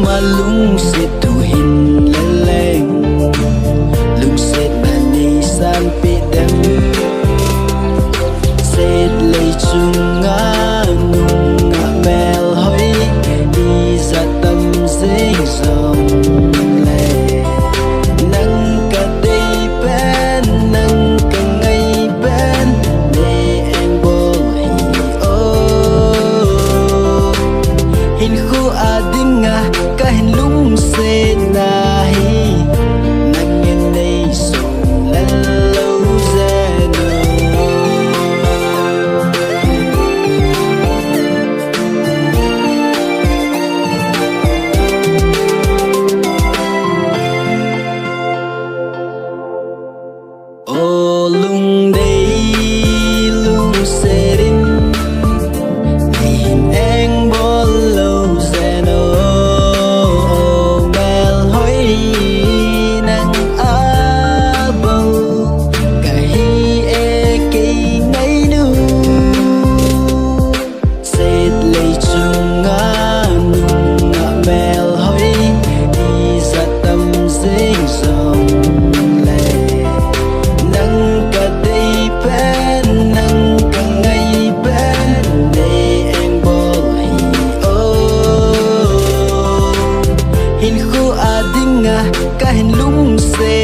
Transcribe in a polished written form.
mà lung sẽ tu hình lên lên lung sẽ mà đi san bị đâm sẽ lấy chung ngã nung ngã mèo hơi đi ra tâm dễ dòng lệ nắng cả đây bên nắng cả ngày bên để em bồi hình khu ading nga kahin lung se nahi nang in nay song lalo zeno o lung day lung se rin hin eng bol lo zeno mel hoi nang abo kahi e kei ngay nu set lei chunga nunga mel hoi đi ra tâm ding song le nang ka dei pen nang ka ngay pen để em bol hin khu ading nga kahin lung se